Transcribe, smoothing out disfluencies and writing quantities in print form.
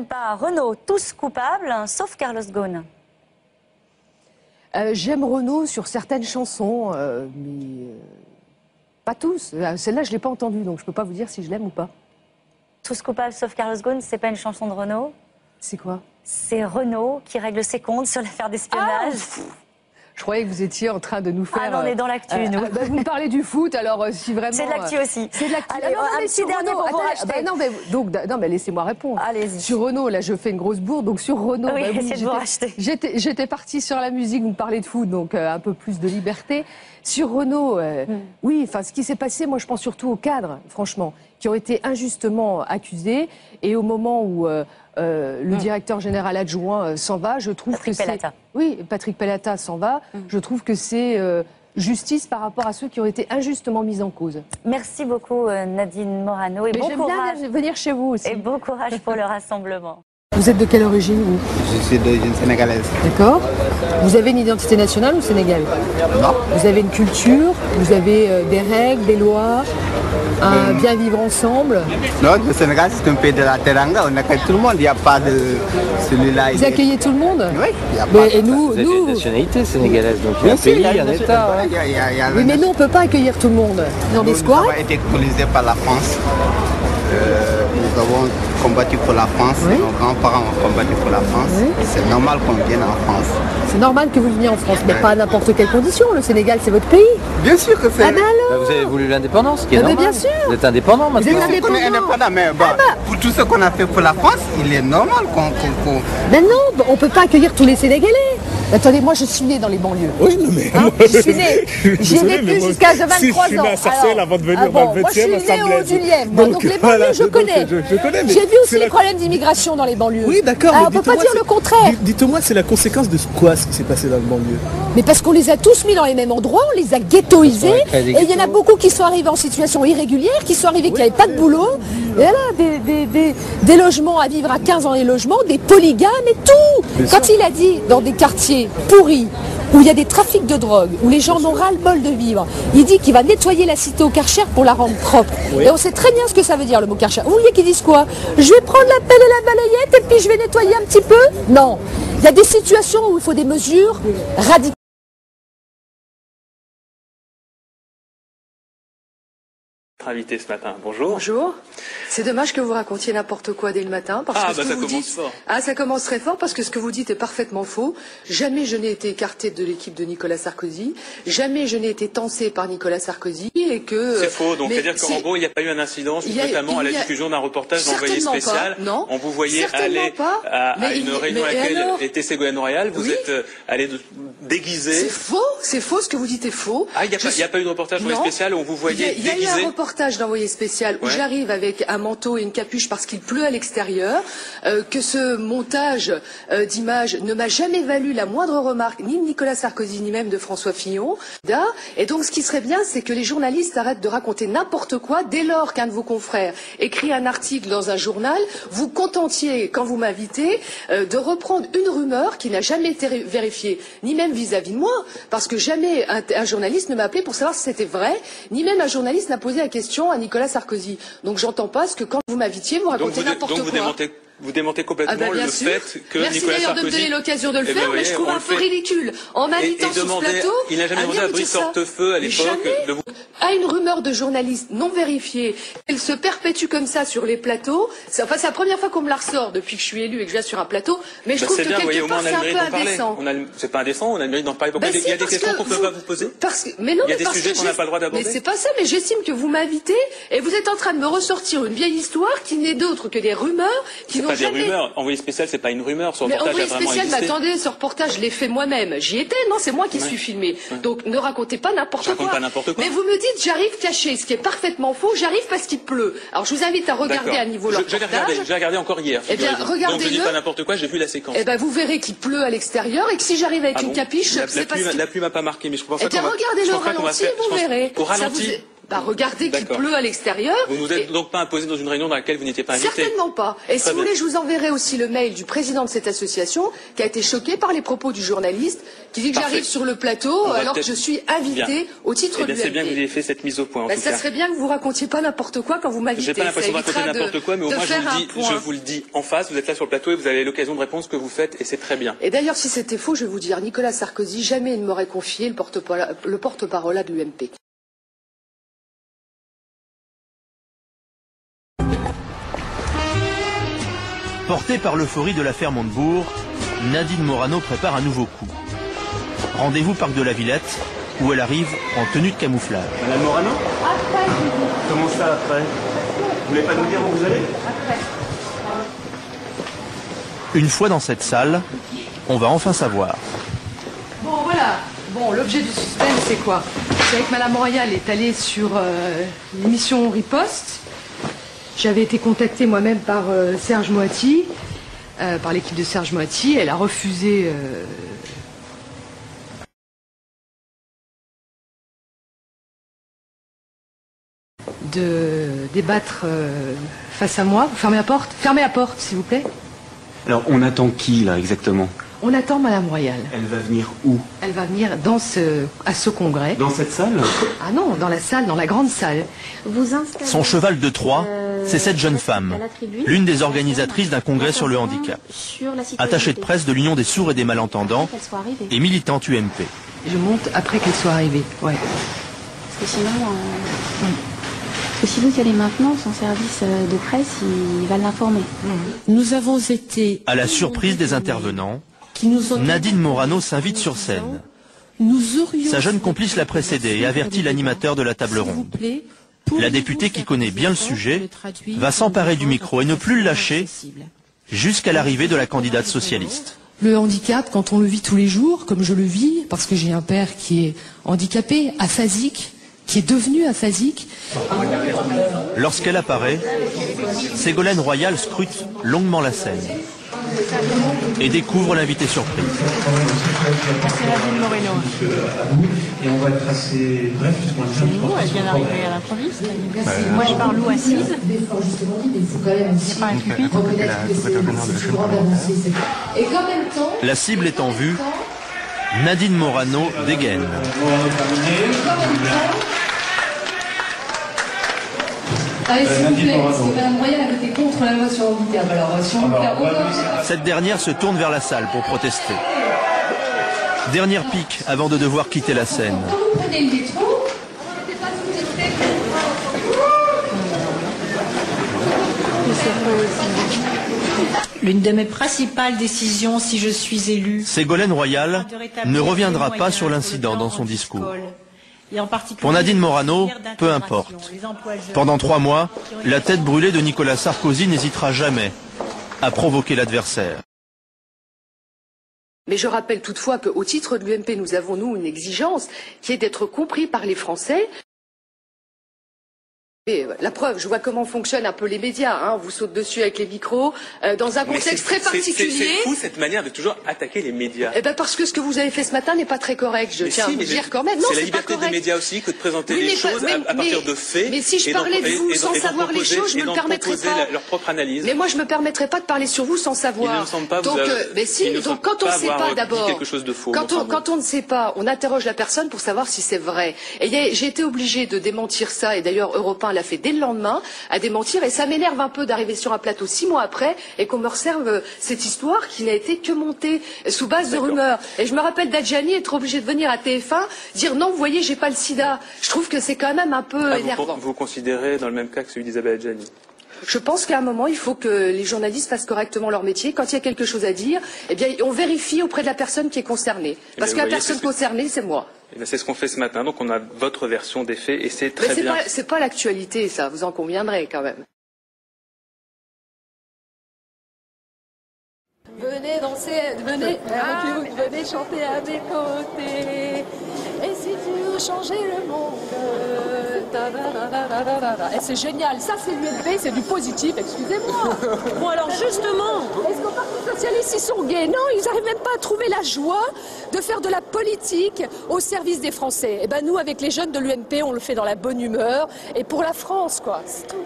Pas Renaud, tous coupables, sauf Carlos Ghosn. J'aime Renaud sur certaines chansons, mais pas tous. Celle-là, je ne l'ai pas entendue, donc je ne peux pas vous dire si je l'aime ou pas. Tous coupables, sauf Carlos Ghosn, c'est pas une chanson de Renaud. C'est quoi? C'est Renaud qui règle ses comptes sur l'affaire d'espionnage. Je croyais que vous étiez en train de nous faire... Ah non, on est dans l'actu, nous. Vous me parlez du foot, alors si vraiment... C'est de l'actu aussi. C'est de l'actu. Allez, un petit dernier pour vous racheter. Non, mais laissez-moi répondre. Allez-y. Sur Renaud, là, je fais une grosse bourde, donc sur Renaud... Oui, essayez de vous racheter. J'étais partie sur la musique, vous me parlez de foot, donc un peu plus de liberté. Sur Renaud, oui, enfin, ce qui s'est passé, moi, je pense surtout aux cadres, franchement, qui ont été injustement accusés, et au moment où... le directeur général adjoint s'en va, je trouve que c'est... Oui, Patrick Pellata s'en va, je trouve que c'est justice par rapport à ceux qui ont été injustement mis en cause. Merci beaucoup Nadine Morano et bon courage. Bien venir chez vous aussi. Et bon courage pour le rassemblement. Vous êtes de quelle origine, vous? Je suis d'origine sénégalaise. D'accord. Vous avez une identité nationale ou Sénégal? Non. Vous avez une culture, vous avez des règles, des lois, un bien vivre ensemble? Non, le Sénégal, c'est un pays de la teranga, on accueille tout le monde, il n'y a pas de celui-là. Vous accueillez tout le monde? Oui, il n'y a pas et nous, vous avez une nationalité sénégalaise, donc il y a un Bien sûr, pays, un État. Oui, mais nous, on ne peut pas accueillir tout le monde. Dans des squats? Nous avons été colonisés par la France. Nous avons combattu pour la France, oui. Nos grands-parents ont combattu pour la France. Oui. C'est normal qu'on vienne en France. C'est normal que vous veniez en France, mais pas à n'importe quelle condition. Le Sénégal, c'est votre pays. Bien sûr que c'est. Ah ben alors Vous avez voulu l'indépendance, qui est normal. Bien sûr. Vous êtes indépendant maintenant. Vous êtes indépendant. On est indépendant, mais bon, pour tout ce qu'on a fait pour la France, il est normal qu'on... Mais non, on ne peut pas accueillir tous les Sénégalais. Attendez, moi je suis née dans les banlieues. Oui, non, mais. Hein, je suis née. J'y ai vécu jusqu'à 23 ans. Si je suis née à Sarcelles avant de venir dans le 20e, moi je suis née au 10e. Donc les banlieues, je connais. Je connais, mais j'ai vu aussi les problèmes d'immigration dans les banlieues. Oui, d'accord. On ne peut pas dire le contraire. Dites-moi, c'est la conséquence de quoi ce qui s'est passé dans le banlieue? Mais parce qu'on les a tous mis dans les mêmes endroits, on les a ghettoisés. Et il y en a beaucoup qui sont arrivés en situation irrégulière, qui sont arrivés qui n'avaient pas de boulot. Et là, des logements à vivre à 15 ans, les logements, des polygames et tout. Quand il a dit dans des quartiers pourris, où il y a des trafics de drogue, où les gens n'ont ras-le-bol de vivre, il dit qu'il va nettoyer la cité au Karcher pour la rendre propre. Oui. Et on sait très bien ce que ça veut dire le mot Karcher. Vous voulez qu'ils disent quoi? Je vais prendre la pelle et la balayette et puis je vais nettoyer un petit peu? Non. Il y a des situations où il faut des mesures radicales. Invité ce matin. Bonjour. Bonjour. C'est dommage que vous racontiez n'importe quoi dès le matin parce que ce que vous dites, ça commence très fort parce que ce que vous dites est parfaitement faux. Jamais je n'ai été écarté de l'équipe de Nicolas Sarkozy. Jamais je n'ai été tensé par Nicolas Sarkozy et que c'est faux. Donc c'est-à-dire qu'en gros il n'y a pas eu un incident, notamment à la diffusion d'un reportage d'envoyé spécial. Non. On vous voyait aller à une réunion à laquelle était Ségolène Royal. Vous êtes allé déguisé. C'est faux. Ce que vous dites est faux. Ah, il n'y a pas eu de reportage d'envoyé spécial où on vous voyait déguisé. Il y a eu un reportage d'envoyé spécial où j'arrive avec un manteau et une capuche parce qu'il pleut à l'extérieur, que ce montage d'images ne m'a jamais valu la moindre remarque ni de Nicolas Sarkozy ni même de François Fillon. Et donc ce qui serait bien, c'est que les journalistes arrêtent de raconter n'importe quoi. Dès lors qu'un de vos confrères écrit un article dans un journal, vous contentiez, quand vous m'invitez, de reprendre une rumeur qui n'a jamais été vérifiée, ni même vis-à-vis de moi, parce que jamais un journaliste ne m'a appelé pour savoir si c'était vrai, ni même un journaliste n'a posé la question à Nicolas Sarkozy. Donc j'entends pas ce que quand vous m'invitiez, vous racontez n'importe quoi. Vous démentez complètement le fait que Merci Nicolas d'ailleurs Sarkozy... de me donner l'occasion de le faire, mais je trouve un peu ridicule. En m'invitant sur ce plateau... Il n'a jamais demandé à Brice Hortefeux à l'époque de vous... À une rumeur de journaliste non vérifiée, elle se perpétue comme ça sur les plateaux. C'est la première fois qu'on me la ressort depuis que je suis élue et que je viens sur un plateau. Mais je trouve que quelque part c'est un peu indécent. C'est pas indécent, on a le mérite d'en parler. Il y a des questions qu'on ne peut pas vous poser. Mais non, il y a des sujets qu'on n'a pas le droit d'aborder. Mais c'est pas ça, mais j'estime que vous m'invitez et vous êtes en train de me ressortir une vieille histoire qui n'est d'autre que des rumeurs qui n'ont jamais... Des rumeurs. Envoyé spécial, c'est pas une rumeur. Ce mais reportage a vraiment existé. Mais attendez, ce reportage, je l'ai fait moi-même. J'y étais, non, c'est moi qui suis filmé. Donc ne racontez pas n'importe quoi. Pas n'importe quoi. Mais vous me dites, j'arrive caché, ce qui est parfaitement faux. J'arrive parce qu'il pleut. Alors je vous invite à regarder à niveau reportage. J'ai regardé encore hier. Eh bien, regardez-le. Donc je dis pas n'importe quoi, j'ai vu la séquence. Eh bien, vous verrez qu'il pleut à l'extérieur et que si j'arrive avec une capiche, c'est parce que... La pluie m'a pas marqué, mais je comprends pas. Eh bien, regardez le ralenti, vous verrez. Au ralenti. Bah regardez qu'il pleut à l'extérieur. Vous ne vous êtes donc pas imposé dans une réunion dans laquelle vous n'étiez pas invité? Certainement pas. Et si vous voulez, je vous enverrai aussi le mail du président de cette association qui a été choqué par les propos du journaliste qui dit que j'arrive sur le plateau alors que je suis invité au titre de l'UMP. C'est bien que vous ayez fait cette mise au point. Ça serait bien que vous racontiez pas n'importe quoi quand vous m'invitez. J'ai pas l'impression de raconter n'importe quoi, mais au moins je vous le dis en face. Vous êtes là sur le plateau et vous avez l'occasion de répondre ce que vous faites et c'est très bien. Et d'ailleurs, si c'était faux, je vais vous dire, Nicolas Sarkozy jamais il ne m'aurait confié le porte-parole de l'UMP. Portée par l'euphorie de l'affaire Montebourg, Nadine Morano prépare un nouveau coup. Rendez-vous parc de la Villette, où elle arrive en tenue de camouflage. Madame Morano? Après. Comment ça après? Vous voulez pas nous dire où vous allez? Après. Une fois dans cette salle, on va enfin savoir. Bon voilà, l'objet du suspense c'est quoi? C'est que Madame Royal est allée sur l'émission Riposte. J'avais été contactée moi-même par Serge Moati, par l'équipe de Serge Moati. Elle a refusé de débattre face à moi. Vous fermez la porte? Fermez la porte, s'il vous plaît. Alors, on attend qui, là, exactement? On attend Madame Royal. Elle va venir où? Elle va venir à ce congrès. Dans cette salle? Ah non, dans la salle, dans la grande salle. Son cheval de Troie, c'est cette jeune femme, l'une des organisatrices d'un congrès sur le handicap. Attachée de presse de l'Union des sourds et des malentendants et militante UMP. Je monte après qu'elle soit arrivée, ouais. Parce que sinon... Si vous y allez maintenant, son service de presse, il va l'informer. Nous avons été... À la surprise des intervenants, Nadine Morano s'invite sur scène. Sa jeune complice l'a précédée et avertit l'animateur de la table ronde. La députée, qui connaît bien le sujet, va s'emparer du micro et ne plus le lâcher jusqu'à l'arrivée de la candidate socialiste. Le handicap, quand on le vit tous les jours, comme je le vis, parce que j'ai un père qui est handicapé, aphasique, qui est devenu aphasique. Lorsqu'elle apparaît, Ségolène Royal scrute longuement la scène et découvre l'invité surprise. C'est Nadine Morano. Et on va être assez bref puisqu'on a déjà... Elle vient d'arriver à l'improviste. Moi je parle où assise. C'est pas un pupitre. La cible est en vue. Nadine Morano dégaine. Allez, s'il vous plaît, parce que Mme Royal a voté contre la loi sur le handicap. Alors, si on Cette dernière se tourne vers la salle pour protester. Dernière pique avant de devoir quitter la scène. Quand vous prenez le métro, l'une de mes principales décisions, si je suis élue... Ségolène Royal ne reviendra pas sur l'incident dans son discours. Pour Nadine Morano, peu importe. Pendant 3 mois, la tête brûlée de Nicolas Sarkozy n'hésitera jamais à provoquer l'adversaire. Mais je rappelle toutefois qu'au titre de l'UMP, nous avons, nous, une exigence qui est d'être compris par les Français. Et la preuve, je vois comment fonctionnent un peu les médias, hein. On vous saute dessus avec les micros, dans un contexte très particulier. C'est fou cette manière de toujours attaquer les médias. Eh ben parce que ce que vous avez fait ce matin n'est pas très correct, je tiens à vous dire quand même. Non, c'est la liberté des médias aussi que de présenter les choses à partir de faits. Mais si je parlais de vous sans savoir les choses, je me le permettrais pas. Leur propre analyse. Mais moi, je me permettrai pas de parler sur vous sans savoir. Il ne me semble pas. Donc, mais si. Donc, quand on ne sait pas d'abord, quand on ne sait pas, on interroge la personne pour savoir si c'est vrai. Et j'ai été obligée de démentir ça. Et d'ailleurs, Europe 1 l'a fait dès le lendemain. À démentir, et ça m'énerve un peu d'arriver sur un plateau 6 mois après et qu'on me resserve cette histoire qui n'a été que montée sous base de rumeurs. Et je me rappelle d'Adjani être obligé de venir à TF1 dire non, vous voyez, j'ai pas le sida. Je trouve que c'est quand même un peu énervant. Vous considérez dans le même cas que celui d'Isabelle Adjani? Je pense qu'à un moment, il faut que les journalistes fassent correctement leur métier. Quand il y a quelque chose à dire, eh bien, on vérifie auprès de la personne qui est concernée. Parce que la personne concernée, c'est moi. C'est ce qu'on fait ce matin, donc on a votre version des faits et c'est très bien. C'est pas l'actualité, ça, vous en conviendrez quand même. Venez danser, venez chanter à mes côtés. Et si tu veut changer le monde. Et c'est génial. Ça, c'est l'UNP, c'est du positif, excusez-moi. Bon, alors justement... Est-ce qu'au Parti Socialiste, ils sont gays? Non, ils n'arrivent même pas à trouver la joie de faire de la politique au service des Français. Et ben nous, avec les jeunes de l'UNP, on le fait dans la bonne humeur et pour la France, quoi. C'est tout.